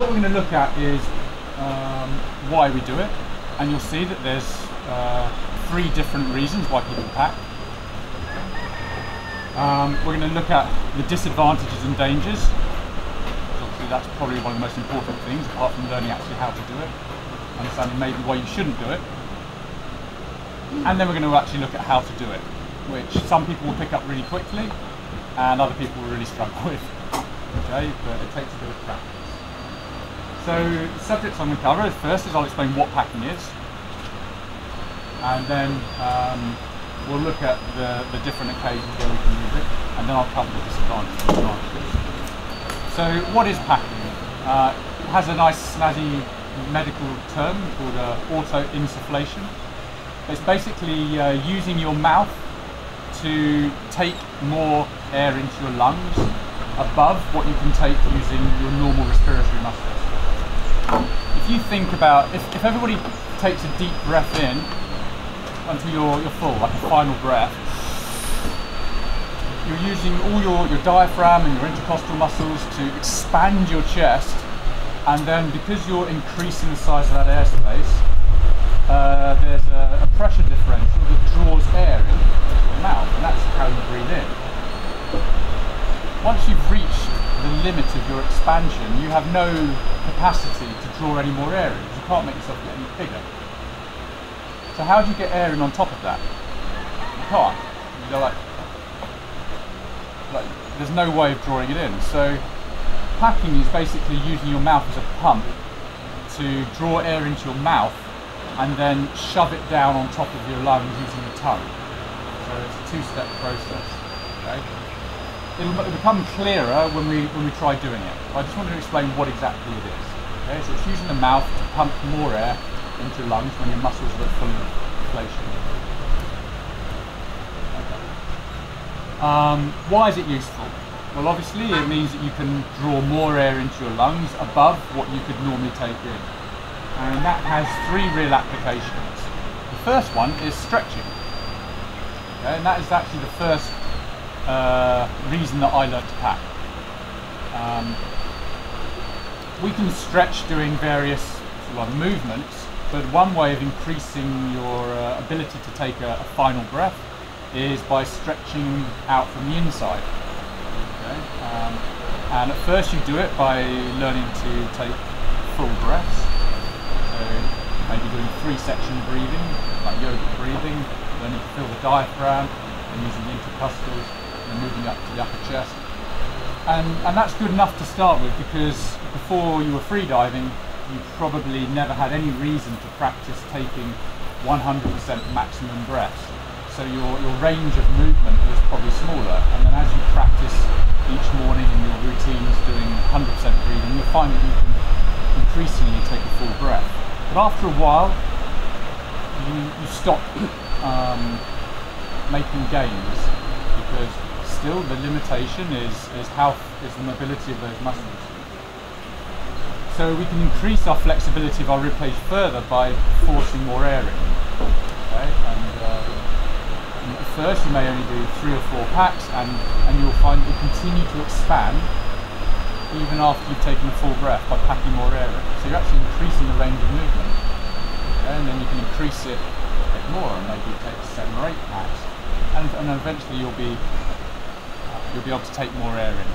What we're going to look at is why we do it, and you'll see that there's 3 different reasons why people pack. We're going to look at the disadvantages and dangers. Obviously that's probably one of the most important things, apart from learning actually how to do it, understanding maybe why you shouldn't do it. And then we're going to actually look at how to do it, which some people will pick up really quickly and other people will really struggle with. Okay, but it takes a bit of practice. So the subjects I'm going to cover first is I'll explain what packing is, and then we'll look at the different occasions where we can use it, and then I'll cover the disadvantages and advantages. So what is packing? It has a nice snazzy medical term called auto-insufflation. It's basically using your mouth to take more air into your lungs above what you can take using your normal respiratory muscles. If you think about, if everybody takes a deep breath in until you're full, like a final breath, you're using all your diaphragm and your intercostal muscles to expand your chest, and then because you're increasing the size of that airspace, there's a pressure differential that draws air in the mouth, and that's how you breathe in. Once you've reached the limit of your expansion, you have no capacity to draw any more air in, because you can't make yourself get any bigger. So how do you get air in on top of that? You can't. You go like there's no way of drawing it in. So packing is basically using your mouth as a pump to draw air into your mouth and then shove it down on top of your lungs using your tongue. So it's a 2-step process. Okay? It'll become clearer when we try doing it. I just want to explain what exactly it is. Okay? So it's using the mouth to pump more air into your lungs when your muscles are at full inflation. Okay. Why is it useful? Well, obviously it means that you can draw more air into your lungs above what you could normally take in. And that has 3 real applications. The first one is stretching. Okay? And that is actually the first reason that I learned to pack. We can stretch doing various movements, but one way of increasing your ability to take a final breath is by stretching out from the inside. Okay? And at first you do it by learning to take full breaths. So maybe doing 3-section breathing, like yoga breathing, learning to fill the diaphragm and using the intercostals and moving up to the upper chest. And that's good enough to start with, because before you were freediving, you probably never had any reason to practice taking 100% maximum breaths. So your range of movement was probably smaller, and then as you practice each morning in your routines doing 100% breathing, you'll find that you can increasingly take a full breath. But after a while, you stop making gains, because still the limitation is the mobility of those muscles. So we can increase our flexibility of our ribcage further by forcing more air in. Okay? And at first you may only do 3 or 4 packs, and you'll find it will continue to expand even after you've taken a full breath by packing more air in. So you're actually increasing the range of movement. Okay? And then you can increase it a bit more, and maybe take 7 or 8 packs, and eventually you'll be able to take more air in.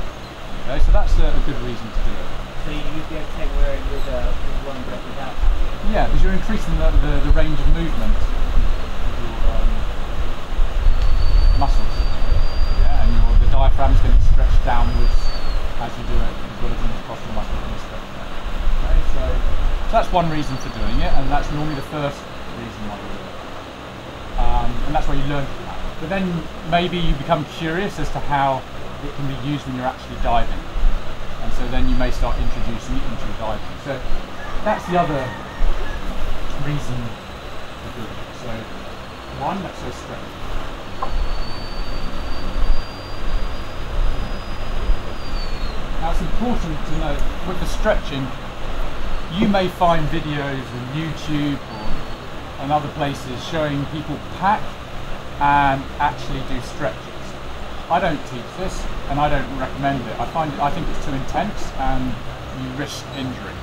Okay? So that's a good reason to do it. So you'd be able to take more air with one breath without? Yeah, because you're increasing the range of movement of your muscles. Yeah, and the diaphragm is getting stretched downwards as you do it, as well as the intercostal muscles being stretched down. Okay, so that's one reason for doing it, and that's normally the first reason why you do it. And that's why you learn from that. But then maybe you become curious as to how it can be used when you're actually diving. And so then you may start introducing it into your diving. So that's the other reason for doing it. So one, let's say stretch. Now it's important to note, with the stretching, you may find videos on YouTube and other places showing people pack and actually do stretches. I don't teach this, and I don't recommend it. I think it's too intense, and you risk injury.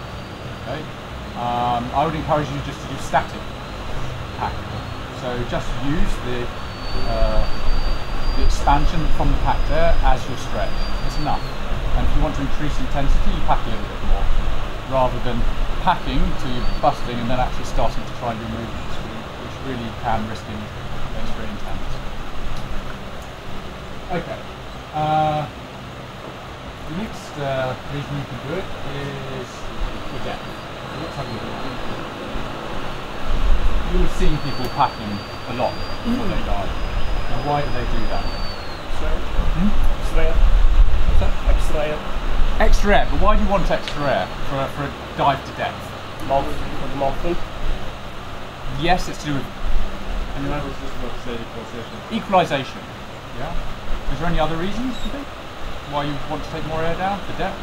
Okay? I would encourage you just to do static packing. So just use the expansion from the packed air as your stretch. It's enough. And if you want to increase intensity, you pack a little bit more, rather than packing to busting and then actually starting to try and do movements, which really can risk injury. It's very intense. Okay. The next reason you can do it is the depth. Let's have a look at that. You've seen people packing a lot before they dive. Now why do they do that? Extra air. What's that? Extra air. Extra air, but why do you want extra air for a dive to depth? Mouth, for the mouthful. Yes, it's to do with And I was just about to say equalization. equalization. Yeah. Is there any other reasons, do you think, why you want to take more air down for depth?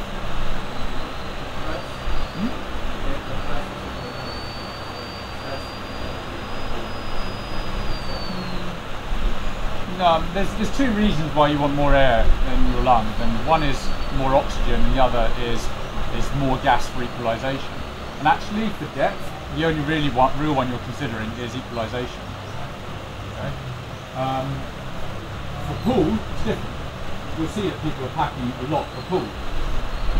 No, there's two reasons why you want more air in your lungs, and one is more oxygen, and the other is more gas for equalization. And actually, for depth, the only real one you're considering is equalization. Okay. For pool, it's different. You'll see that people are packing a lot for pool.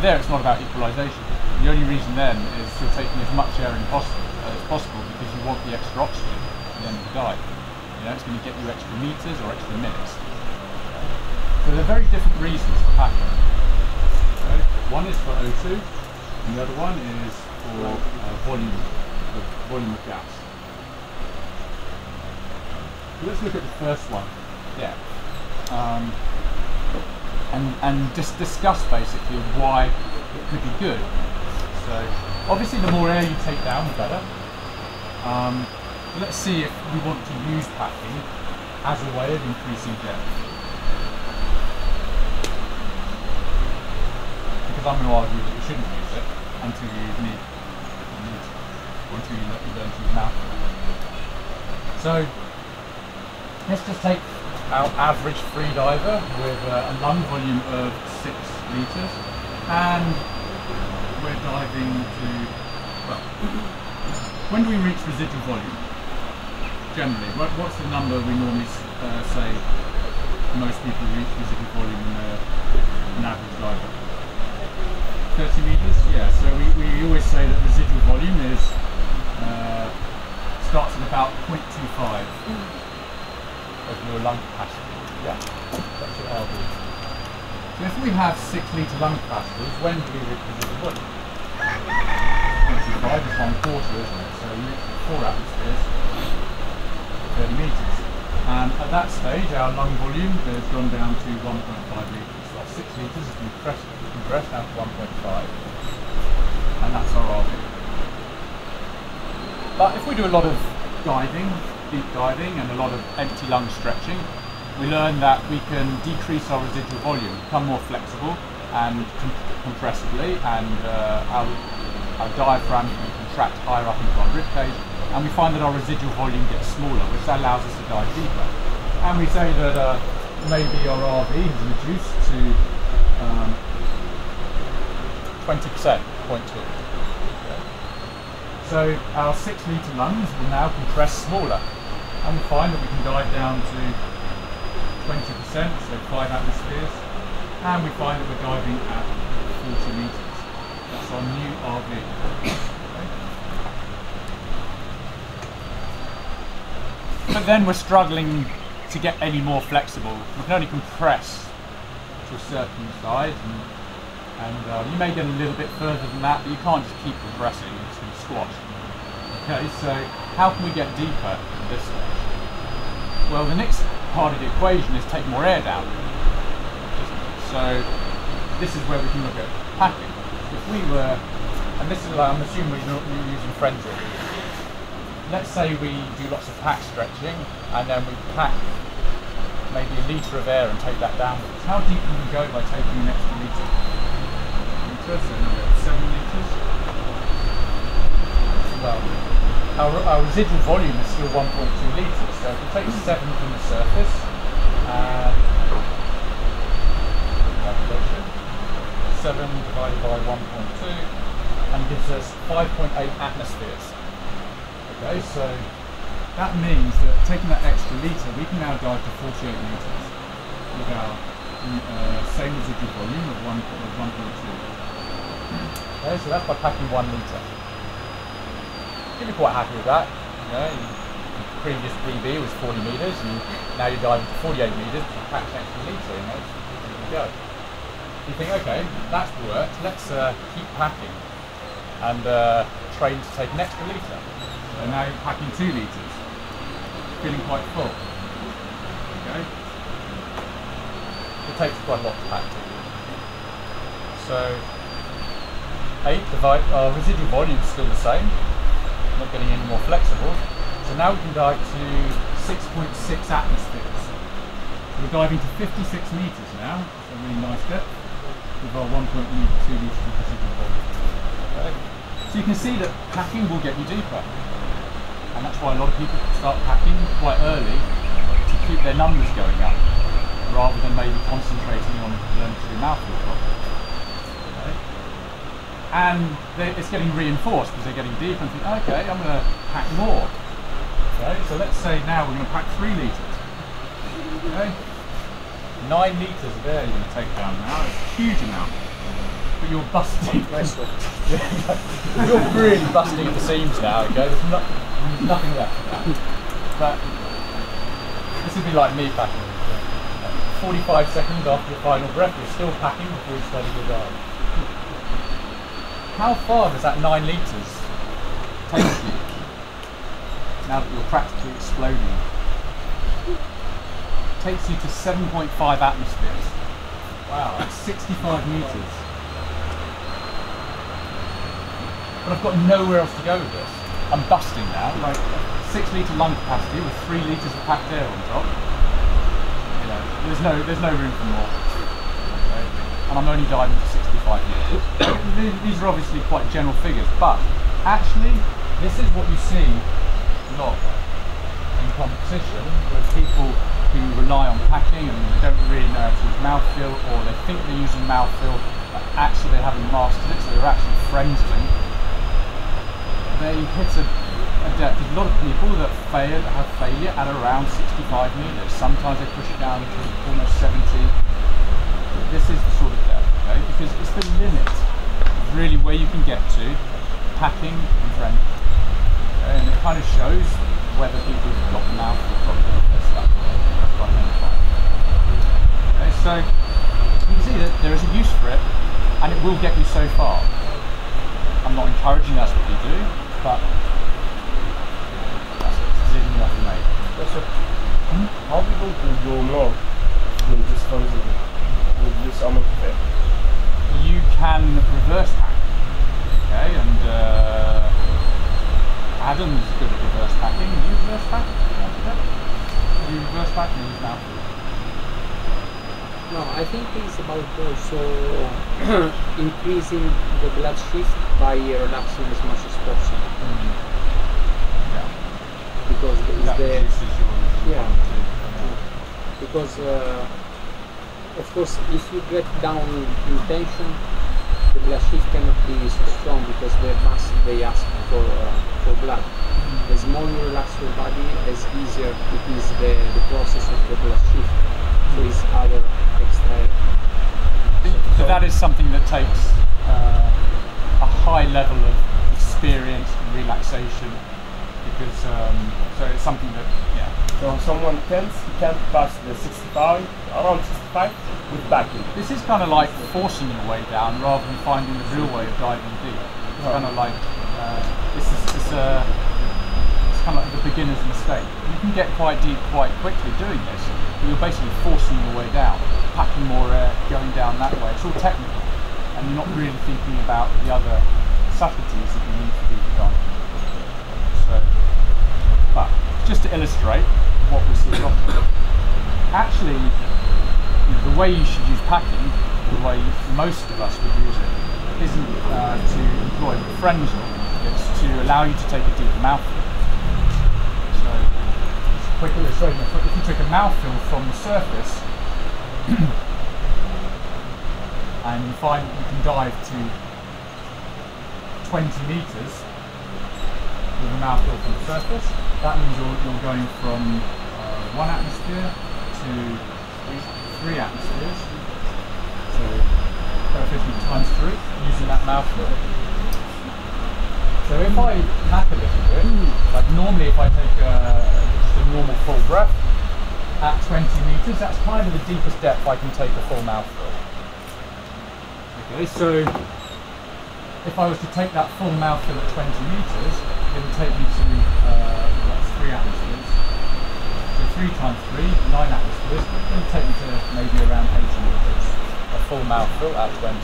There, it's not about equalization. The only reason then is you're taking as much air in as possible because you want the extra oxygen at the end of the dive. You know, it's going to get you extra meters or extra minutes. So there are very different reasons for packing. Okay. One is for O2, and the other one is for volume of gas. So let's look at the first one, depth, and just discuss basically why it could be good. So obviously the more air you take down, the better. Let's see if we want to use packing as a way of increasing depth. Because I'm going to argue that you shouldn't use it until you learn to use mouth. So let's just take our average free diver with a lung volume of 6 litres, and we're diving to, well, when do we reach residual volume? Generally, what's the number we normally say most people reach residual volume in an average diver? 30 metres? Yeah, so we always say that residual volume is starts at about 0.25 of your lung capacity. Yeah, that's your RV. So if we have 6 litre lung capacities, when do we reach residual volume? 25 is 1/4, isn't it? So you reach 4 atmospheres, 30 metres. And at that stage, our lung volume has gone down to 1.5 litres. So our 6 litres has been compressed down to 1.5. And that's our RV. But if we do a lot of diving, deep diving, and a lot of empty lung stretching, we learn that we can decrease our residual volume, become more flexible and compressibly, and our diaphragm can contract higher up into our rib cage, and we find that our residual volume gets smaller, which allows us to dive deeper. And we say that maybe our RV is reduced to 20%, 0.2. So our 6 litre lungs will now compress smaller, and we find that we can dive down to 20%, so 5 atmospheres, and we find that we're diving at 40 metres. That's our new RV. Okay. But then we're struggling to get any more flexible. We can only compress to a certain size, and you may get a little bit further than that, but you can't just keep compressing, it's going to squash. Okay, so how can we get deeper at this stage? Well, the next part of the equation is take more air down. So this is where we can look at packing. If we were, and this is, I'm assuming we're using frenzy. Let's say we do lots of pack stretching, and then we pack maybe a litre of air and take that downwards. How deep can we go by taking an extra litre? So 7 litres. Well, our residual volume is still 1.2 litres, so if we take 7 from the surface, so divided by 1.2 and gives us 5.8 atmospheres. Okay, so that means that taking that extra litre, we can now dive to 48 litres with our same residual volume of 1.2. Okay, so that's by packing 1 litre. You'd be quite happy with that. You know, your previous PB was 40 metres, and now you're diving to 48 metres, you pack an extra litre, you know, there you go. You think, okay, that's worked, let's keep packing and train to take an extra litre. So now you're packing 2 litres, feeling quite full. Okay. It takes quite a lot to pack too. So 8 our residual volume is still the same, not getting any more flexible. So now we can dive to 6.6 atmospheres. So we're diving to 56 metres now, so a really nice depth, with our 1.2 litres of residual volume. Okay. So you can see that packing will get you deeper. And that's why a lot of people start packing quite early to keep their numbers going up, rather than maybe concentrating on learning to do mouthfeel properly. Okay. And it's getting reinforced because they're getting deeper and think, okay, I'm going to pack more. Okay, so let's say now we're going to pack 3 litres. Okay. 9 litres of air you're going to take down now. It's a huge amount. But you're busting. You're really busting at the seams now, okay? There's nothing left of that. But this would be like me packing. 45 seconds after your final breath, you're still packing before you start your dive. How far does that 9 litres take you now that you're practically exploding? It takes you to 7.5 atmospheres. Wow, that's 65 metres. But I've got nowhere else to go with this. I'm busting now, like 6 litre lung capacity with 3 litres of packed air on top. You know, there's no room for more. Okay. And I'm only diving to 65 metres. These are obviously quite general figures, but actually this is what you see a lot in competition with people who rely on packing and they don't really know how to use mouthfeel, or they think they're using mouthfeel but actually they haven't mastered it, so they're actually frenzying. They hit a depth. There's a lot of people that have failure at around 65 metres. Sometimes they push it down to almost 70. This is the sort of depth, okay? Because it's the limit of really where you can get to packing and trending. Okay? And it kind of shows whether people have got the mouth or properly if they're stuck. That's what I identify. Okay, so you can see that there is a use for it, and it will get you so far. I'm not encouraging that's what you do, but that's a decision you have to make. So, how people will know when this comes in with this amount of air? You can reverse pack, okay, and Adam's good at reverse packing. You reverse pack? You reverse pack and use mouthfeel? No, I think it's about also increasing the blood shift by relaxing as much as possible. Yeah. Because That reduces your yeah. volume Because of course, if you get down in tension, the blood shift cannot be so strong because they ask for blood. As more you relax your body, as easier it is the process of the blood shift. So it's our extra. So that is something that takes a high level of experience and relaxation, because so it's something that, yeah. So someone tense, he can't pass the 65, around 65 with backing. This is kind of like forcing your way down rather than finding the real way of diving deep. It's kind of like it's kind of like the beginner's mistake. You can get quite deep quite quickly doing this, but you're basically forcing your way down, packing more air, going down that way. It's all technical, and you're not really thinking about the other subtleties that you need to do to dive. So, but just to illustrate what we see often, actually, the way you should use packing, the way most of us would use it, isn't to employ frenzy. It's to allow you to take a deeper mouthfeel. So, just a quick illustration. If you took a mouthfeel from the surface and you find you can dive to 20 meters with a mouthful from the surface, that means you're going from 1 atmosphere to 3 atmospheres. So 50 times 3 using that mouthful. So if I pack a little bit, like normally if I take just a normal full breath at 20 meters, that's kind of the deepest depth I can take a full mouthful. Okay, so if I was to take that full mouthful at 20 meters, it would take me to that's 3 atmospheres. So 3 times 3, 9 atmospheres, it would take me to maybe around 80 meters. A full mouthful at 20.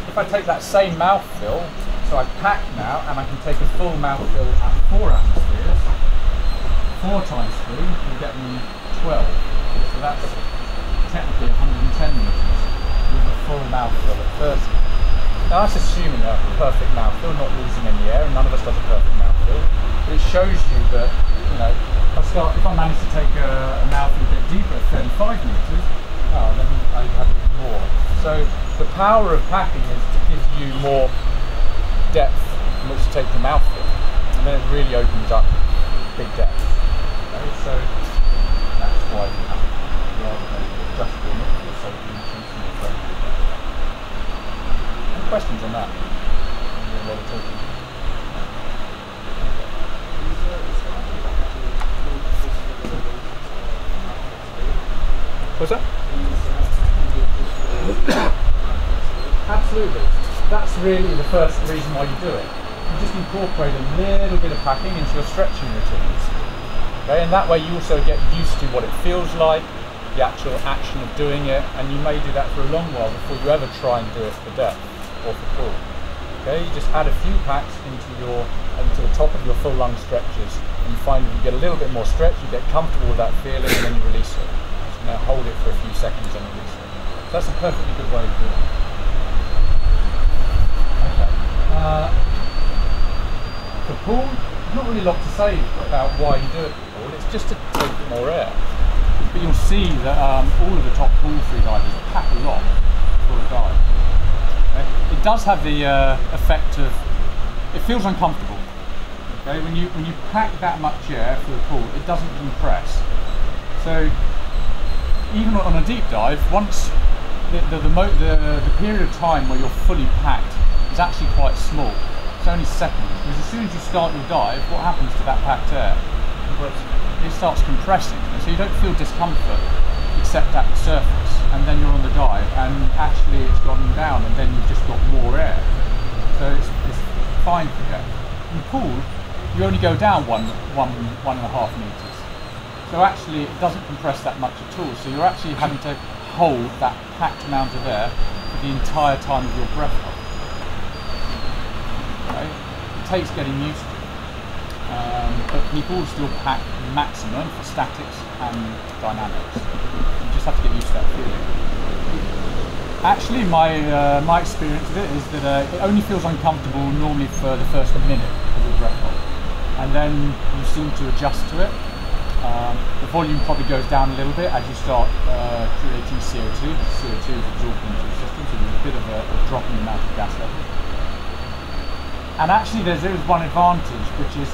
If I take that same mouthful, so I pack now, and I can take a full mouthful at 4 atmospheres, 4 times 3 will get me 12. So that's technically 110 meters with a full mouthful at first. Now that's assuming a perfect mouthful, not losing any air, and none of us does a perfect mouthful. But it shows you that, you know, if I manage to take a mouthful a bit deeper at 35 meters, then I have even more. So the power of packing is to give you more depth in which to take the mouthful, and then it really opens up big depth. Okay, so that's why you have rather than just doing it for the sake of increasing your phone. Any questions on that? A lot of talking. What's that? Absolutely. That's really the first reason why you do it. You just incorporate a little bit of packing into your stretching routines. Okay, and that way you also get used to what it feels like, the actual action of doing it, and you may do that for a long while before you ever try and do it for depth or for pull. Okay, you just add a few packs into the top of your full lung stretches, and you find you get a little bit more stretch, you get comfortable with that feeling, and then you release it. So now hold it for a few seconds and release it. So that's a perfectly good way of doing it. Okay. For pool, not really a lot to say about why you do it for pool, it's just to take more air. But you'll see that all of the top pool free divers pack a lot for a dive. Okay? It does have the effect of, it feels uncomfortable. Okay? When you pack that much air for the pool, it doesn't compress. So even on a deep dive, once the period of time where you're fully packed is actually quite small. It's only seconds, because as soon as you start your dive, what happens to that packed air? It starts compressing, and so you don't feel discomfort except at the surface, and then you're on the dive, and actually it's gone down, and then you've just got more air. So it's fine for depth. In the pool, you only go down 1.5 meters. So actually it doesn't compress that much at all, so you're actually having to hold that packed amount of air for the entire time of your breath hold. Okay? It takes getting used to, but people still pack maximum for statics and dynamics. You just have to get used to that feeling. Actually, my experience of it is that it only feels uncomfortable normally for the first minute of your breath hold, and then you seem to adjust to it. The volume probably goes down a little bit as you start creating CO2. CO2 is absorbed into the system, so there's a bit of a drop in the amount of gas level. And actually there is one advantage, which is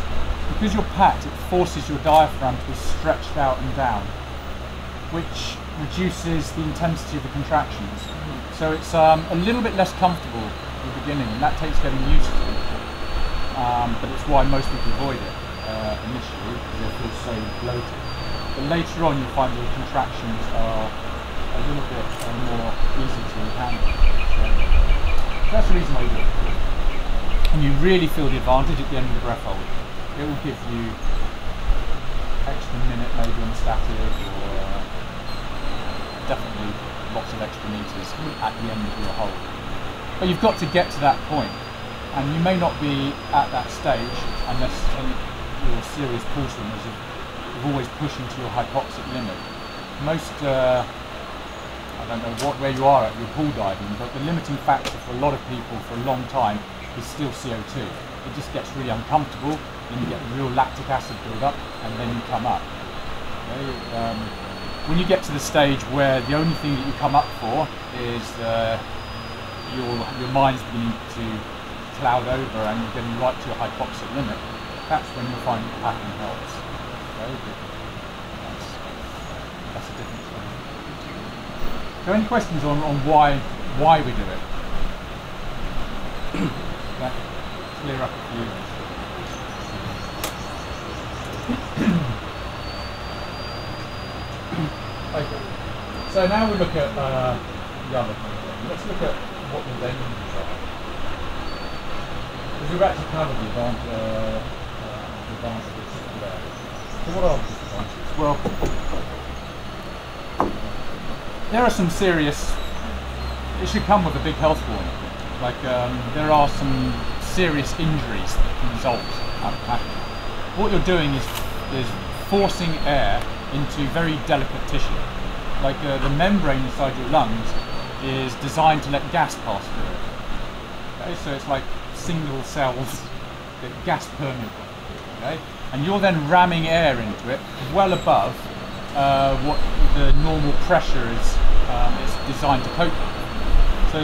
because you're packed, it forces your diaphragm to be stretched out and down, which reduces the intensity of the contractions. So it's a little bit less comfortable at the beginning, and that takes getting used to. But it's why most people avoid it initially, because they feel so bloated. But later on you'll find the contractions are a little bit more easy to handle. So that's the reason why you do it. And you really feel the advantage at the end of the breath hold. It will give you extra minute maybe on static, or definitely lots of extra meters at the end of your hold. But you've got to get to that point, and you may not be at that stage unless you're serious pool swimmers who've always pushing to your hypoxic limit. Most, I don't know where you are at your pool diving, but the limiting factor for a lot of people for a long time is still CO2. It just gets really uncomfortable, then you get real lactic acid build up, and then you come up. Okay? When you get to the stage where the only thing that you come up for is your mind's beginning to cloud over and you're getting right to your hypoxic limit, that's when you'll find that packing helps. Okay? That's a different thing. So any questions on why we do it? That clear up a few. Okay. So now we look at the other thing. Let's look at what the dangers are. Because we've actually covered the advantages there. So what are the disadvantages? Well, there are some serious, it should come with a big health warning. Like there are some serious injuries that can result out of packing. What you're doing is forcing air into very delicate tissue. Like the membrane inside your lungs is designed to let gas pass through it. Okay, so it's like single cells, gas permeable. Okay, and you're then ramming air into it well above what the normal pressure is it's designed to cope with. So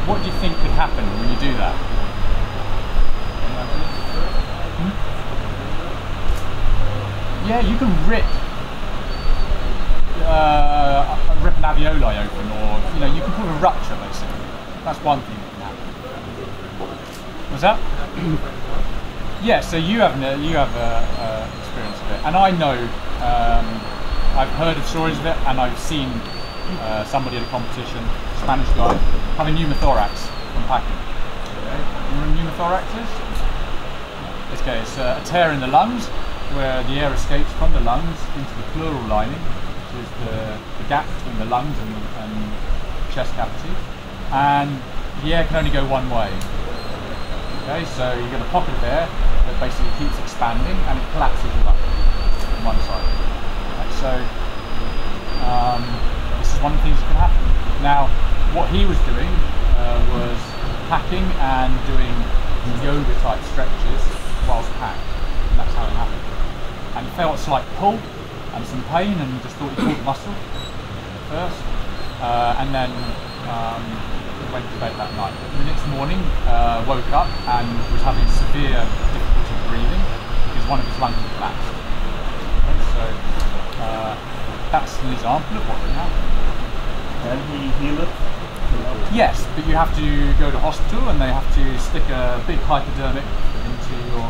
what do you think could happen when you do that? Yeah, you can rip an alveoli open, or you can cause a rupture basically. That's one thing that can happen. Was that? Yeah. So you have experience of it, and I know I've heard of stories of it, and I've seen somebody at a competition, Spanish guy, having pneumothorax from packing. Okay. You know what pneumothorax is? Okay, it's a tear in the lungs where the air escapes from the lungs into the pleural lining, which is the gap between the lungs and chest cavity, and the air can only go one way. Okay, so you get a pocket of air that basically keeps expanding and it collapses your lung on one side. Okay, so this is one of the things that can happen. Now, what he was doing was packing and doing yoga type stretches whilst packed, and that's how it happened. And he felt a slight pull and some pain, and just thought he pulled the muscle first, and then went to bed that night. The next morning, woke up and was having severe difficulty breathing because one of his lungs had collapsed. Okay, so that's an example of what can happen. Can he heal it? Yes, but you have to go to hospital and they have to stick a big hypodermic into your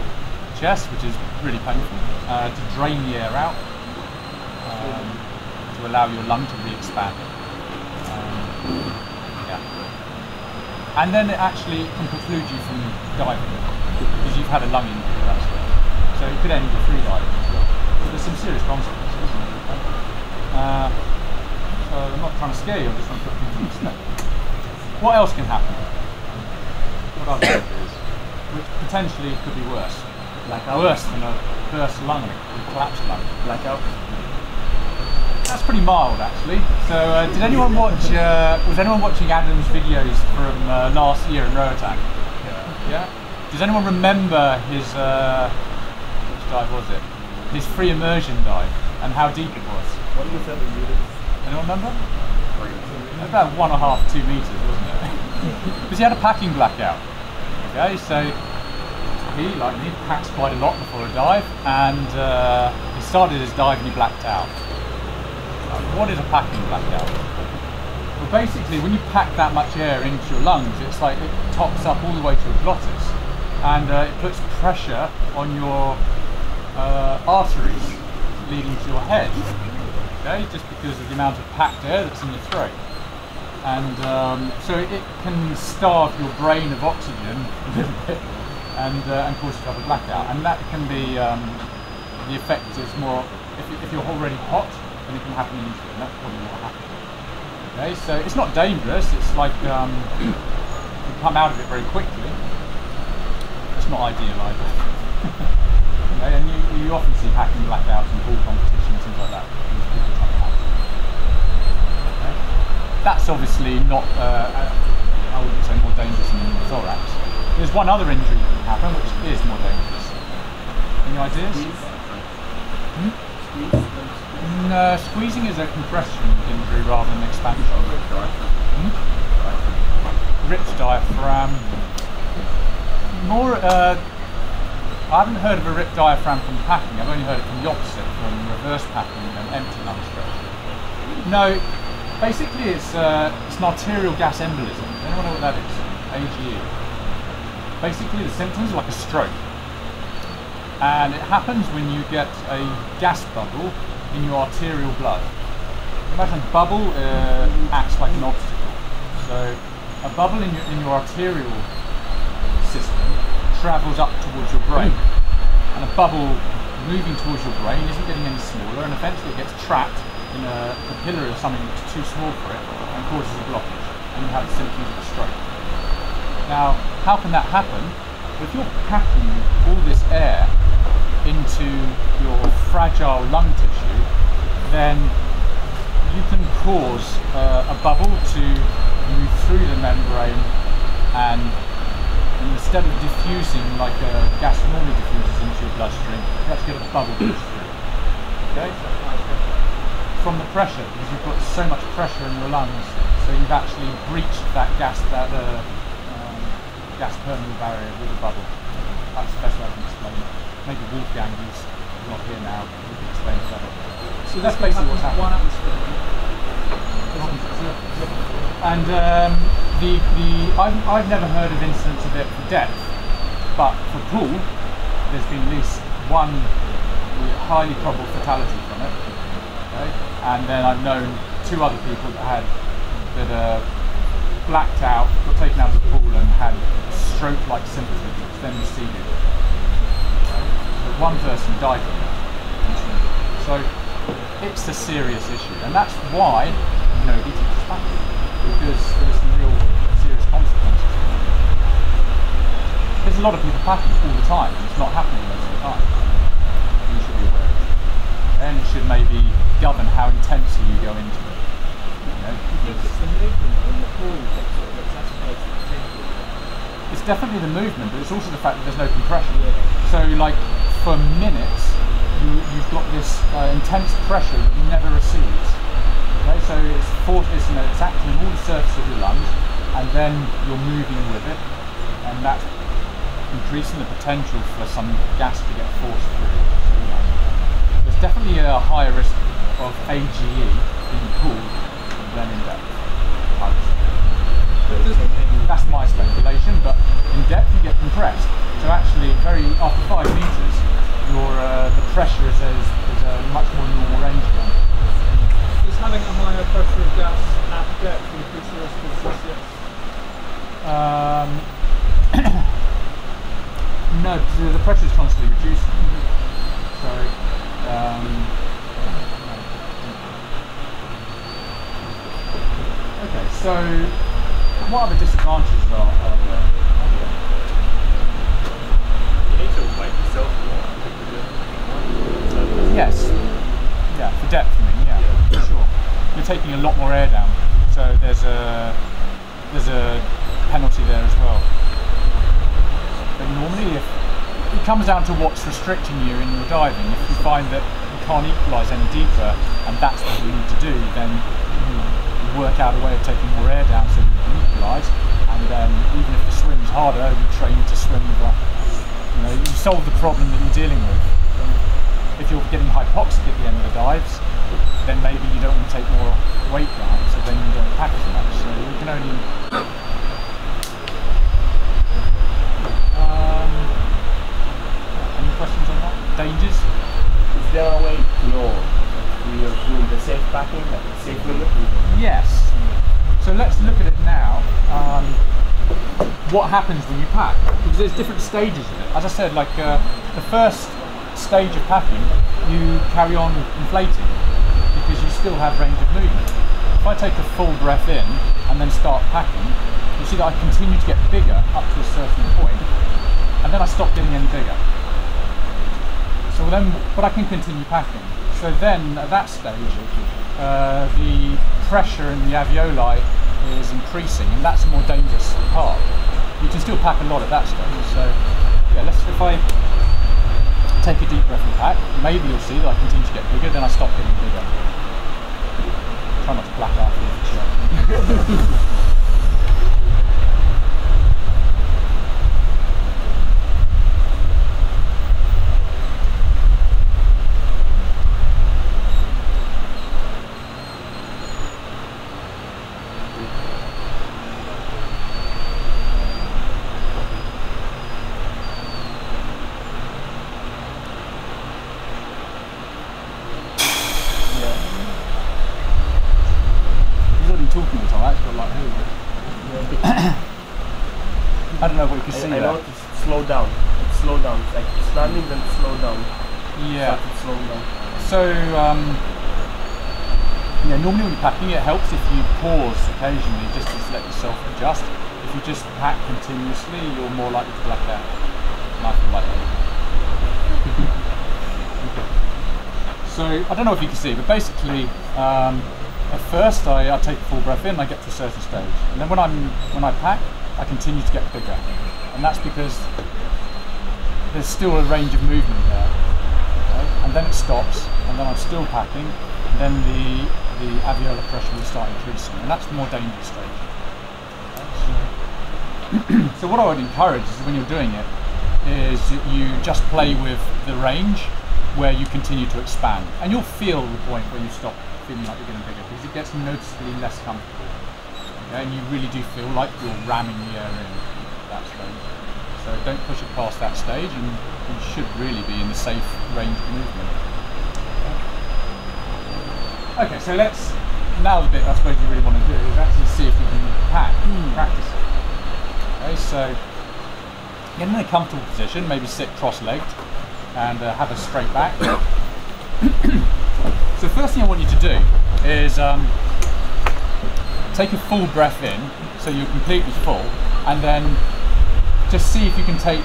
chest, which is really painful, to drain the air out, to allow your lung to re-expand. Yeah. And then it actually can preclude you from diving, because you've had a lung injury, that's right. So it could end with free diving as well. So there's some serious consequences. So I'm not trying to scare you, I'm just trying to put things in. What else can happen? What other injuries? Which potentially could be worse. Blackout? Worse than a burst lung, a collapsed lung. Blackout? That's pretty mild, actually. So, did anyone watch? Was anyone watching Adam's videos from last year in Roatan? Yeah. Does anyone remember his which dive was it? His free immersion dive and how deep it was? 1.7 meters. Anyone remember? About 1.5 to 2 meters, wasn't it? Because he had a packing blackout. Okay, so he, like me, packs quite a lot before a dive, and he started his dive and he blacked out. What is a packing blackout? Well, basically, when you pack that much air into your lungs, it's like it tops up all the way to your glottis, and it puts pressure on your arteries leading to your head. Okay, just because of the amount of packed air that's in your throat, and so it can starve your brain of oxygen a little bit, and cause you to have a blackout. And that can be the effect is more if you're already hot. And it can happen easily, and that's probably what happened. Okay, so it's not dangerous, it's like you come out of it very quickly. It's not ideal either. Okay, and you often see packing blackouts in pool competitions, things like that. People trying to happen. Okay. That's obviously not, I wouldn't say more dangerous than the thorax. There's one other injury that can happen, which is more dangerous. Any ideas? Squeezing is a compression injury rather than expansion. Ripped diaphragm. More. I haven't heard of a ripped diaphragm from packing. I've only heard it from the opposite, from reverse packing and empty lung stroke. No, basically it's an arterial gas embolism. Anyone know what that is? AGE. Basically the symptoms are like a stroke. And it happens when you get a gas bubble in your arterial blood. Imagine a bubble acts like an obstacle. So a bubble in your arterial system travels up towards your brain, and a bubble moving towards your brain isn't getting any smaller, and eventually it gets trapped in a capillary or something that's too small for it and causes a blockage, and you have the symptoms of a stroke. Now, how can that happen? If you're packing all this air into your fragile lung tissue, then you can cause a bubble to move through the membrane, and instead of diffusing like a gas normally diffuses into your bloodstream, you actually get a bubble push through. Okay? From the pressure, because you've got so much pressure in your lungs, so you've actually breached that gas permeable barrier with a bubble. That's the best way I can explain it. Maybe Wolfgang, who's not here now, we can explain it better. So that's basically what's happening. One atmosphere. And I've never heard of incidents of it for depth, but for pool, there's been at least one highly probable fatality from it. Okay? And then I've known 2 other people that blacked out, got taken out of the pool and had stroke-like symptoms, which then receded. But one person died from it. So it's a serious issue, and that's why nobody teaches packing, because there's some real serious consequences. There's a lot of people packing all the time, and it's not happening most of the time. You should be aware of it. And it should maybe govern how intensely you go into it. It's the movement in the pool that's exacerbates the injury. It's definitely the movement, but it's also the fact that there's no compression. So like for minutes, you've got this intense pressure that never recedes. Okay, so it's acting on all the surface of your lungs, and then you're moving with it, and that's increasing the potential for some gas to get forced through. So, there's definitely a higher risk of AGE in the pool than in depth. That's my speculation, but in depth you get compressed. So actually, after 5 meters, the pressure is a much more normal range again. Is having a higher pressure of gas at depth increase the risk of CCS? No, because the pressure is constantly reducing. So, okay, so what other disadvantages are there? You need to wake yourself more. Yes. Yeah, for depth, I mean, yeah, for sure. You're taking a lot more air down, so there's a penalty there as well. But normally, if it comes down to what's restricting you in your diving, if you find that you can't equalise any deeper, and that's what you need to do, then you work out a way of taking more air down so that you can equalise. And then, even if the swim's harder, you train to swim with you solve the problem that you're dealing with. If you're getting hypoxic at the end of the dives, then maybe you don't want to take more weight down, so then you don't pack as much. So you can only... any questions on that? Dangers? Is there a way to know we are doing the safe packing, like a safe limit? Yes. So let's look at it now. What happens when you pack? Because there's different stages of it. As I said, like the first stage of packing, you carry on inflating because you still have range of movement. If I take a full breath in and then start packing, you see that I continue to get bigger up to a certain point, and then I stop getting any bigger. So then, but I can continue packing. So then at that stage, the pressure in the alveoli is increasing, and that's the more dangerous part. You can still pack a lot at that stage. So yeah, take a deep breath and pack, maybe you'll see that I continue to get bigger, then I stop getting bigger. Try not to black out here for sure. Talking all the time, I actually got like I don't know what you can see I there. know to slow down. It's slow down. It's like standing then slow down. Yeah. It's slow down. So yeah, normally when you're packing, it helps if you pause occasionally just to let yourself adjust. If you just pack continuously, you're more likely to black out. And I feel like that. Okay. So I don't know if you can see, but basically. At first, I take a full breath in, I get to a certain stage, and then when I pack, I continue to get bigger, and that's because there's still a range of movement there. Okay? And then it stops, and then I'm still packing, and then the alveolar pressure will start increasing, and that's the more dangerous stage. Okay? So what I would encourage is when you're doing it, is you just play with the range where you continue to expand, and you'll feel the point where you stop feeling like you're getting bigger, because it gets noticeably less comfortable. Okay? And you really do feel like you're ramming the air in at that stage. So don't push it past that stage, and you should really be in the safe range of movement. Okay, so let's, now the bit I suppose you really want to do is actually see if you can pack, practice it. Okay, so get in a comfortable position, maybe sit cross-legged, and have a straight back. So the first thing I want you to do is take a full breath in, so you're completely full, and then just see if you can take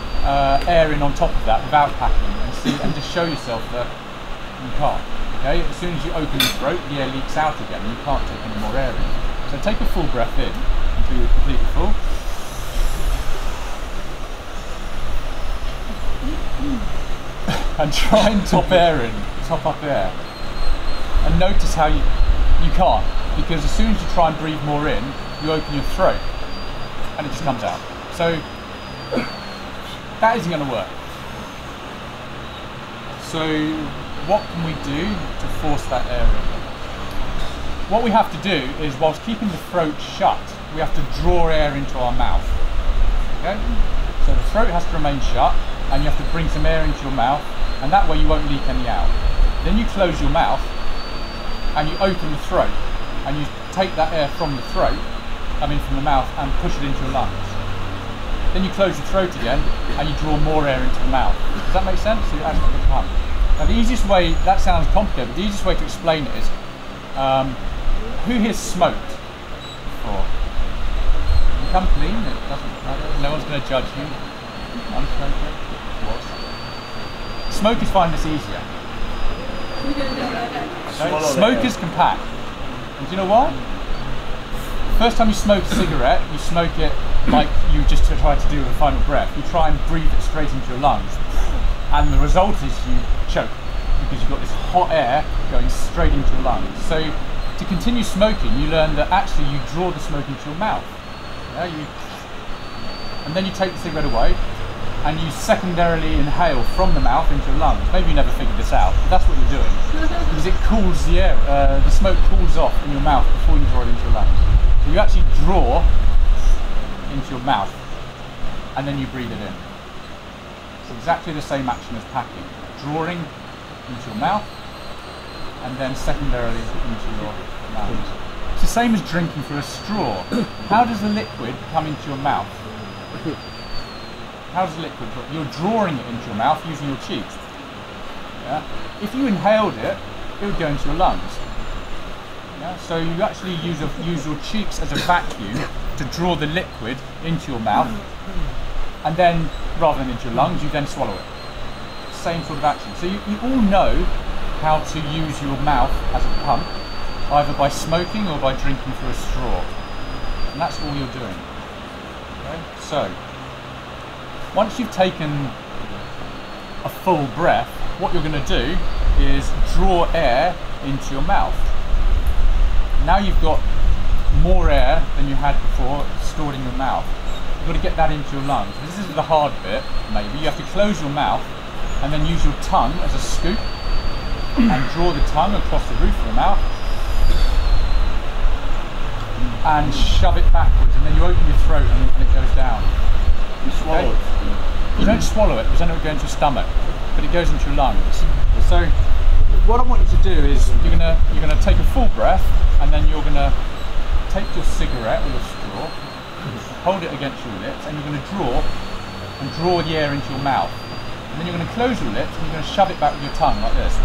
air in on top of that without packing, and just show yourself that you can't. Okay? As soon as you open your throat, the air leaks out again, and you can't take any more air in. So take a full breath in until you're completely full. And try and top up air. And notice how you can't, because as soon as you try and breathe more in, you open your throat and it just comes out. So that isn't going to work. So what can we do to force that air in? What we have to do is, whilst keeping the throat shut, we have to draw air into our mouth. Okay? So the throat has to remain shut, and you have to bring some air into your mouth, and that way you won't leak any out. Then you close your mouth and you open the throat, and you take that air from the throat, from the mouth, and push it into your lungs. Then you close your throat again and you draw more air into the mouth. Does that make sense? So you actually get the pump. Now the easiest way, that sounds complicated, but the easiest way to explain it is, who here's smoked before? You come clean, it doesn't matter, no one's going to judge you. I'm smoking. Smokers find this easier. Okay? Smokers can pack. And do you know why? First time you smoke a cigarette, you smoke it like you just try to do with a final breath. You try and breathe it straight into your lungs. And the result is you choke, because you've got this hot air going straight into your lungs. So to continue smoking, you learn that actually you draw the smoke into your mouth. Yeah, and then you take the cigarette away, and you secondarily inhale from the mouth into your lungs. Maybe you never figured this out, but that's what you're doing. Because it cools the air, the smoke cools off in your mouth before you draw it into your lungs. So you actually draw into your mouth, and then you breathe it in. It's exactly the same action as packing. Drawing into your mouth, and then secondarily into your lungs. It's the same as drinking through a straw. How does the liquid come into your mouth? How does the liquid come? You're drawing it into your mouth using your cheeks. Yeah? If you inhaled it, it would go into your lungs. Yeah? So you actually use your cheeks as a vacuum to draw the liquid into your mouth, and then, rather than into your lungs, you then swallow it. Same sort of action. So you all know how to use your mouth as a pump, either by smoking or by drinking through a straw. And that's all you're doing. Okay? So, once you've taken a full breath, what you're going to do is draw air into your mouth. Now you've got more air than you had before stored in your mouth. You've got to get that into your lungs. This is the hard bit, maybe. You have to close your mouth and then use your tongue as a scoop and draw the tongue across the roof of the mouth and shove it backwards, and then you open your throat and it goes down. You swallow it. You don't swallow it because then it will go into your stomach, but it goes into your lungs. So what I want you to do is you're gonna take a full breath, and then you're gonna take your cigarette or your straw, hold it against your lips, and you're gonna draw the air into your mouth. And then you're gonna close your lips and you're gonna shove it back with your tongue like this.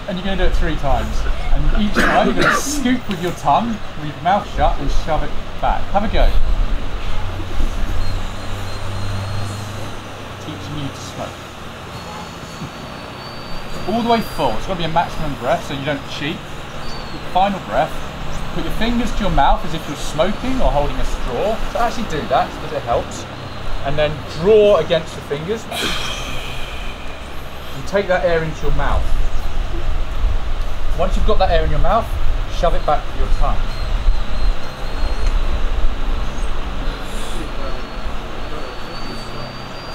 And you're going to do it 3 times. And each time you're going to scoop with your tongue, with your mouth shut, and shove it back. Have a go. Teaching you to smoke. All the way full. It's got to be a maximum breath so you don't cheat. Final breath. Put your fingers to your mouth as if you're smoking or holding a straw. So actually do that because it helps. And then draw against your fingers. And take that air into your mouth. Once you've got that air in your mouth, shove it back to your tongue.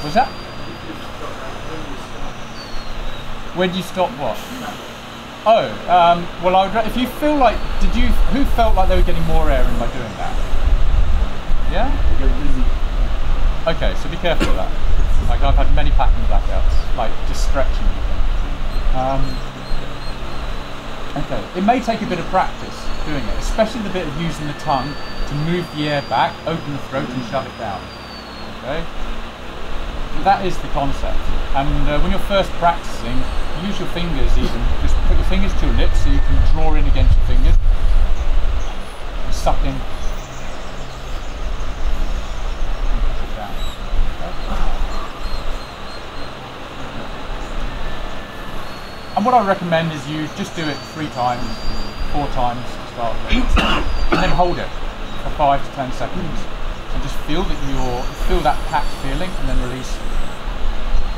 Was that? When do you stop what? Oh, well, if you feel like, who felt like they were getting more air in by doing that? Yeah? Okay, so be careful of that. Like, I've had many packing blackouts, like just stretching. Okay, it may take a bit of practice doing it, especially the bit of using the tongue to move the air back, open the throat and shove it down. Okay? That is the concept. And when you're first practicing, use your fingers even. Just put your fingers to your lips so you can draw in against your fingers. And suck in. And push it down. Okay? And what I recommend is you just do it 3 times, 4 times to start with, and then hold it for 5 to 10 seconds, and just feel that patch feeling, and then release,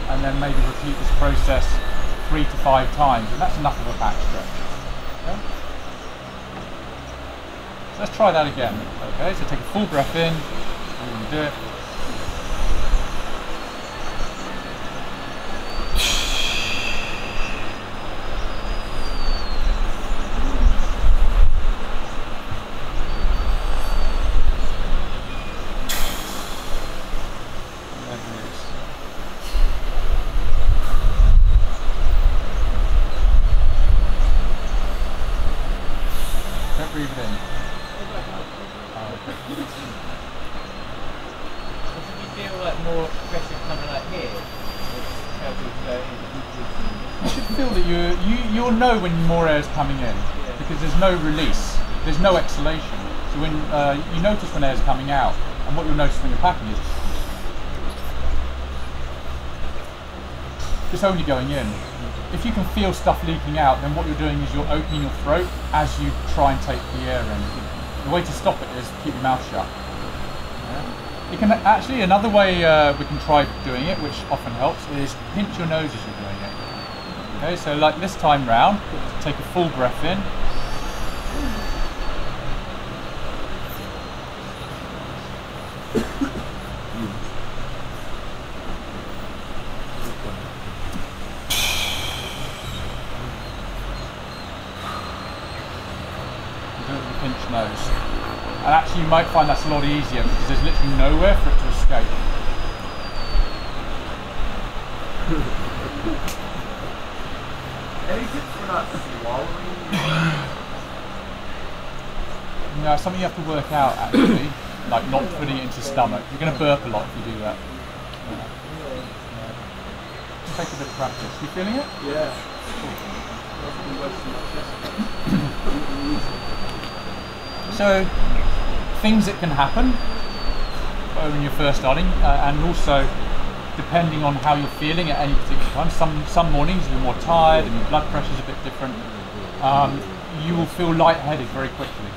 and then maybe repeat this process 3 to 5 times, and that's enough of a patch stretch. Okay? So let's try that again. Okay, so take a full breath in, and we're going to do it. Breathe it in. Oh, okay. If you feel like more pressure coming like here, you should feel that you'll know when more air is coming in, because there's no release, there's no exhalation. So when you notice when air is coming out, and what you'll notice when you're packing is it's only going in. If you can feel stuff leaking out, then what you're doing is you're opening your throat as you try and take the air in. The way to stop it is keep your mouth shut. Yeah. You can actually, another way we can try doing it, which often helps, is pinch your nose as you're doing it. Okay, so like this time round, take a full breath in. Pinch nose. And actually you might find that's a lot easier because there's literally nowhere for it to escape. Any tips for not swallowing? No, something you have to work out actually, like not putting it into your stomach. You're going to burp a lot if you do that. Just take a bit of practice. You feeling it? Yeah. So, things that can happen when you're first starting, and also depending on how you're feeling at any particular time. Some mornings you're more tired and your blood pressure's a bit different. You will feel lightheaded very quickly.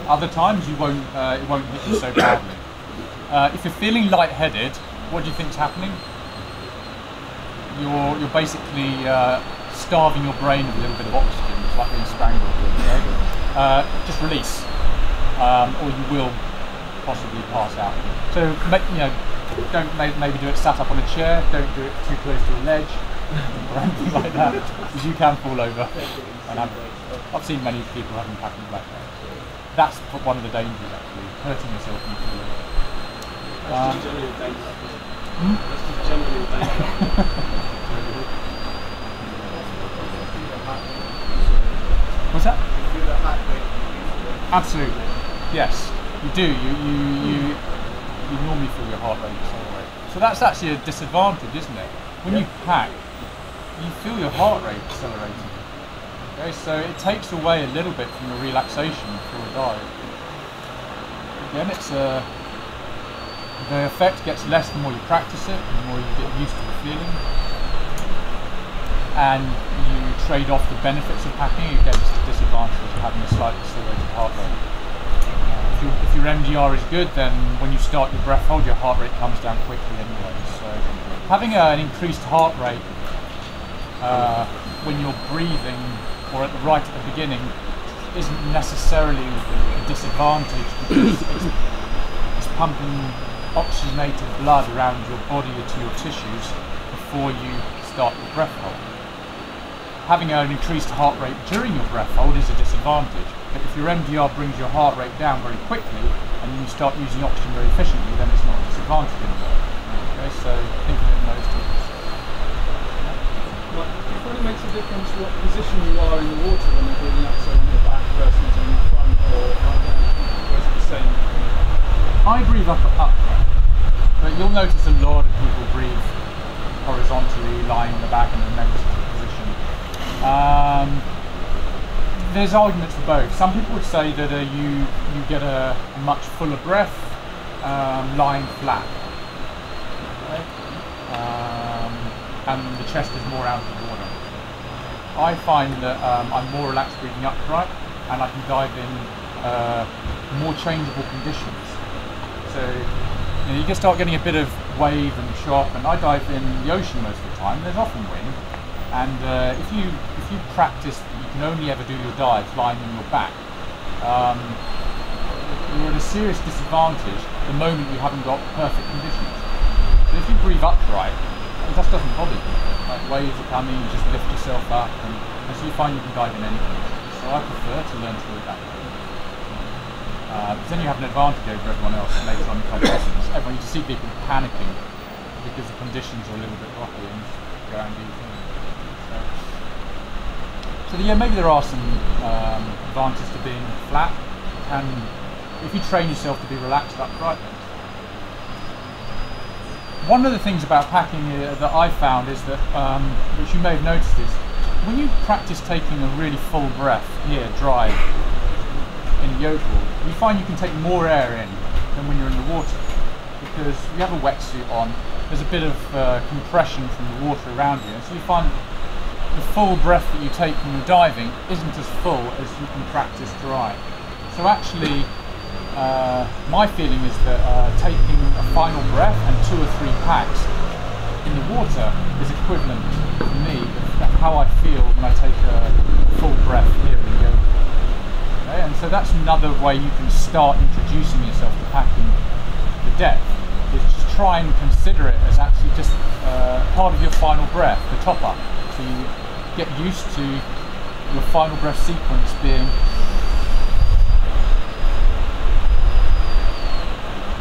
Other times it won't hit you so badly. If you're feeling lightheaded, what do you think's happening? You're basically starving your brain of a little bit of oxygen. It's like being strangled. Okay? Just release, or you will possibly pass out. So don't maybe do it sat up on a chair. Don't do it too close to a ledge or anything like that, because you can fall over. And I've seen many people having packing blackouts. That's one of the dangers, actually, hurting yourself in the field. That's just generally a danger. That's just generally a danger. What's that? Absolutely. Yes, you do. You normally feel your heart rate accelerate. So that's actually a disadvantage, isn't it? When you pack, you feel your heart rate accelerating. Okay, so it takes away a little bit from the relaxation for a dive. Again, the effect gets less the more you practice it, the more you get used to the feeling, and you trade off the benefits of packing against the disadvantages of having a slightly accelerated heart rate. If your MGR is good, then when you start your breath hold, your heart rate comes down quickly anyway. So having an increased heart rate when you're breathing, or right at the beginning, isn't necessarily a disadvantage, because it's pumping oxygenated blood around your body to your tissues before you start your breath hold. Having an increased heart rate during your breath hold is a disadvantage, but if your MDR brings your heart rate down very quickly and you start using oxygen very efficiently, then it's not a disadvantage anymore. Okay, so think of it in those terms. It probably makes a difference what position you are in the water when you're breathing up, so on your back versus on your front, or is it the same? I breathe upright, but you'll notice a lot of people breathe horizontally, lying on the back in a meditative position. There's arguments for both. Some people would say that you get a much fuller breath lying flat. Okay? And the chest is more out of the water. I find that I'm more relaxed breathing upright, and I can dive in more changeable conditions. So you can start getting a bit of wave and shock, and I dive in the ocean most of the time. There's often wind, and if you practice that you can only ever do your dives lying on your back, you're at a serious disadvantage the moment you haven't got perfect conditions. But if you breathe upright, it just doesn't bother you. Like waves are coming, you just lift yourself up, and so you find you can dive in any conditions. So I prefer to learn to do it that way. Because then you have an advantage over everyone else later on in competitions. Everyone, you see people panicking because the conditions are a little bit rocky and go and do things. So yeah, maybe there are some advantages to being flat, and if you train yourself to be relaxed upright. One of the things about packing that I found is that, which you may have noticed, is when you practice taking a really full breath here, dry, in the yoga wall, you find you can take more air in than when you're in the water, because you have a wetsuit on, there's a bit of compression from the water around you, and so you find the full breath that you take when you're diving isn't as full as you can practice dry. So actually, my feeling is that taking a final breath and 2 or 3 packs in the water is equivalent for me of how I feel when I take a full breath here in yoga. Okay? And so that's another way you can start introducing yourself to packing the depth, is just try and consider it as actually just part of your final breath, the top up. So you get used to your final breath sequence being,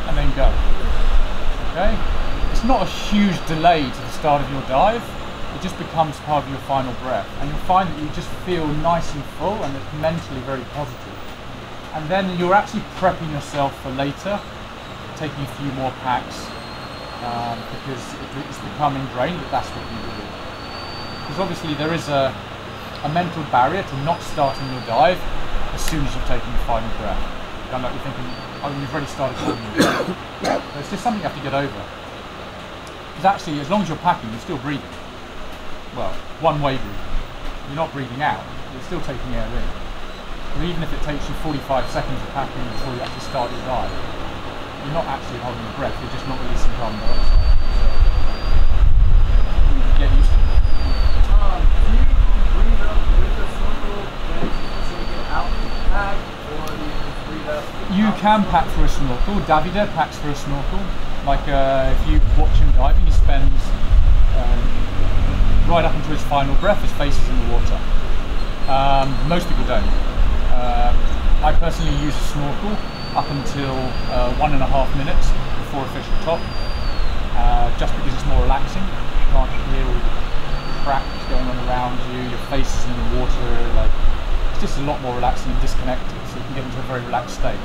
and then go. Okay? It's not a huge delay to the start of your dive, it just becomes part of your final breath, and you'll find that you just feel nice and full, and it's mentally very positive. And then you're actually prepping yourself for later, taking a few more packs, because it's become ingrained that that's what you do. Because obviously there is a mental barrier to not starting your dive as soon as you've taken the final breath. Kind of like you're thinking, oh, you've already started holding your breath. So it's just something you have to get over. Because actually, as long as you're packing, you're still breathing. Well, one-way breathing. You're not breathing out, you're still taking air in. or even if it takes you 45 seconds of packing before you actually start your dive, you're not actually holding your breath, you're just not releasing carbon dioxide. So, get used to it. Do you breathe up with the snorkel when you get out of the pack, or do you just breathe up? You can pack for a snorkel. Davide packs for a snorkel. Like if you watch him diving, he spends right up until his final breath, his face is in the water. Most people don't. I personally use a snorkel up until 1.5 minutes before a fish will top, just because it's more relaxing. You can't hear all the crap that's going on around you, your face is in the water, like, it's just a lot more relaxing and disconnected, so you can get into a very relaxed state.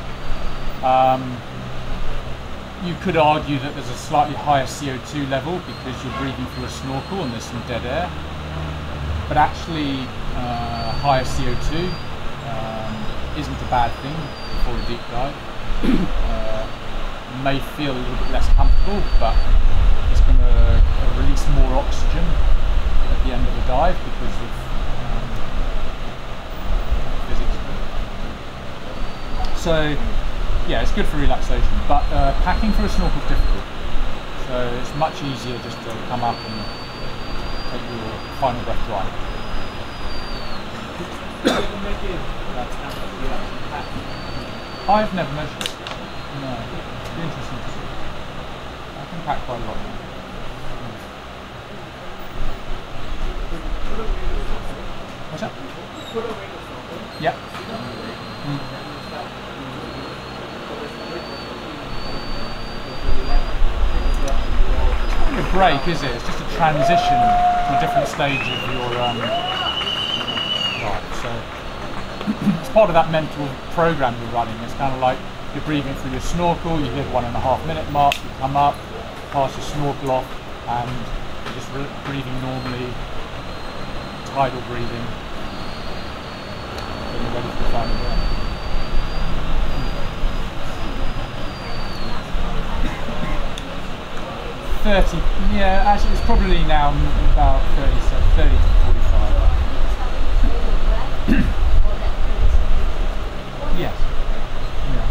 You could argue that there's a slightly higher CO2 level because you're breathing through a snorkel and there's some dead air, but actually higher CO2 isn't a bad thing before a deep dive. May feel a little bit less comfortable, but it's going to release more oxygen at the end of the dive because of physics. So yeah, it's good for relaxation, but packing for a snorkel is difficult. So it's much easier just to come up and take your final breath dry. I've never measured it. No, it'd be interesting to see. I can pack quite a lot now. What's that? Yeah. It's not a break, is it? It's just a transition to a different stage of your life. So it's part of that mental program you're running. It's kind of like you're breathing through your snorkel, you hit 1.5 minute mark, you come up, pass your snorkel off, and you're just breathing normally, tidal breathing, then you're ready for the final breath. Yeah, actually it's probably now about 30 to 45. Yes. Yeah.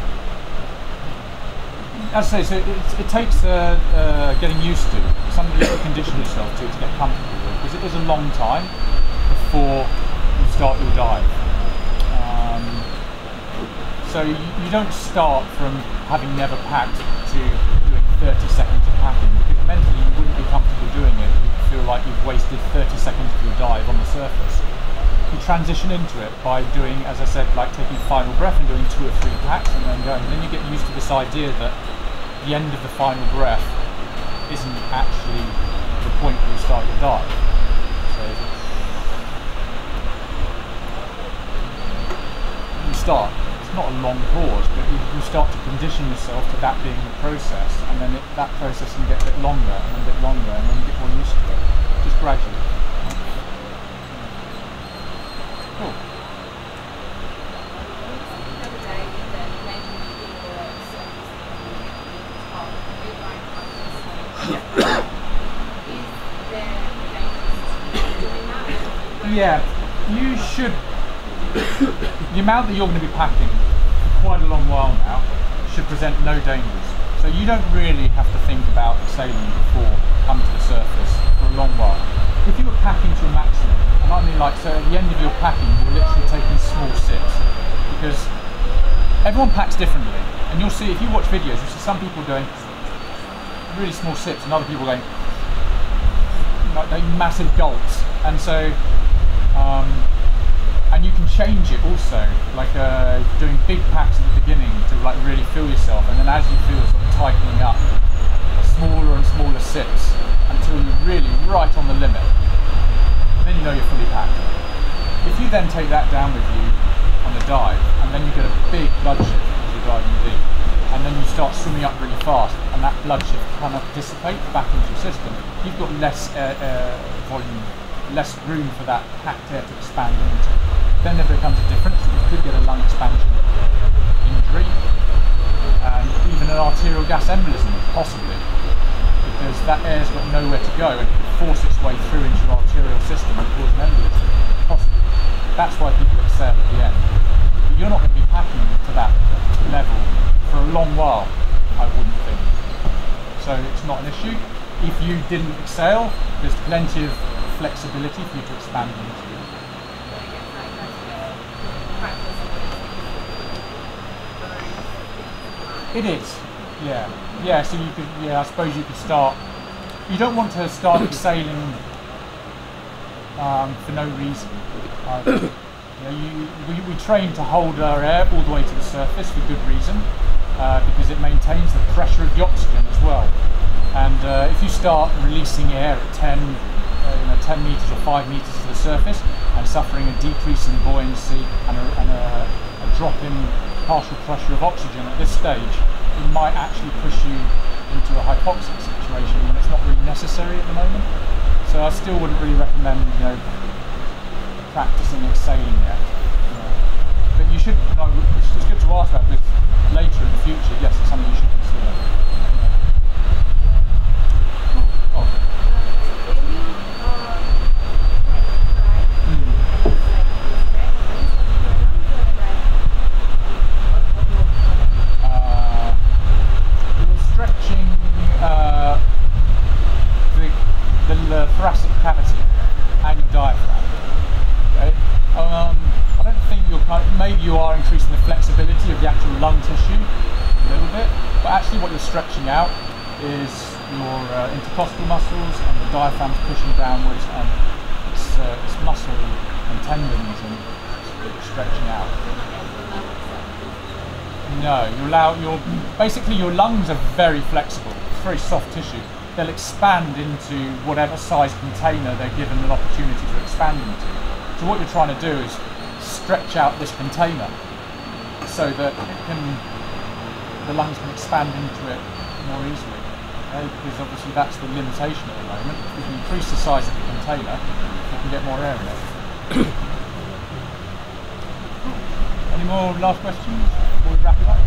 As I say, so it takes getting used to, something you have to condition yourself to get comfortable with, because it is a long time before you start your dive. So you don't start from having never packed to doing 30 seconds of packing, because mentally you wouldn't be comfortable doing it. You'd feel like you've wasted 30 seconds of your dive on the surface. You transition into it by doing, as I said, like taking final breath and doing 2 or 3 packs and then going. And then you get used to this idea that the end of the final breath isn't actually the point where you start your dive. So you start. It's not a long pause, but you start to condition yourself to that being the process, and then that process can get a bit longer and a bit longer, and then you get more used to it, just gradually. Cool. Yeah, you should. The amount that you're going to be packing for quite a long while now should present no dangers. So you don't really have to think about sailing before coming to the surface for a long while. If you were packing to a maximum, and I mean like, so at the end of your packing, you're literally taking small sips, because everyone packs differently. And you'll see, if you watch videos, you'll see some people doing really small sips and other people going like massive gulps. And so and you can change it also, like doing big packs at the beginning to like really feel yourself, and then as you feel sort of tightening up, smaller and smaller sips until you're really right on the limit. Then you know you're fully packed. If you then take that down with you on a dive, and then you get a big blood shift as you're diving deep, and then you start swimming up really fast, and that blood shift kind of dissipates back into your system, you've got less volume, less room for that packed air to expand into. Then there becomes a difference. You could get a lung expansion injury, and even an arterial gas embolism, possibly, because that air's got nowhere to go and it could force its way through into your arterial system and cause an embolism, possibly. That's why people exhale at the end. it's not an issue. If you didn't exhale, there's plenty of flexibility for you to expand into. It is, yeah. So you could, I suppose you could start. You don't want to start exhaling for no reason. We train to hold our air all the way to the surface for good reason, because it maintains the pressure of the oxygen as well. And if you start releasing air at 10 meters or 5 meters to the surface and suffering a decrease in buoyancy and a drop in partial pressure of oxygen at this stage, it might actually push you into a hypoxic situation when it's not really necessary at the moment. So I still wouldn't really recommend, practicing exhaling yet. But you should, it's good to ask that, because later in the future, yes, it's something you should consider. The thoracic cavity and your diaphragm. Okay? I don't think maybe you are increasing the flexibility of the actual lung tissue a little bit, but actually what you're stretching out is your intercostal muscles, and the diaphragm's pushing downwards, and it's muscle and tendons and stretching out. No, basically your lungs are very flexible. It's very soft tissue. They'll expand into whatever size container they're given an opportunity to expand into. So what you're trying to do is stretch out this container so that the lungs can expand into it more easily. Okay? Because obviously that's the limitation at the moment. If we can increase the size of the container, we can get more air in it. Any more last questions before we wrap it up?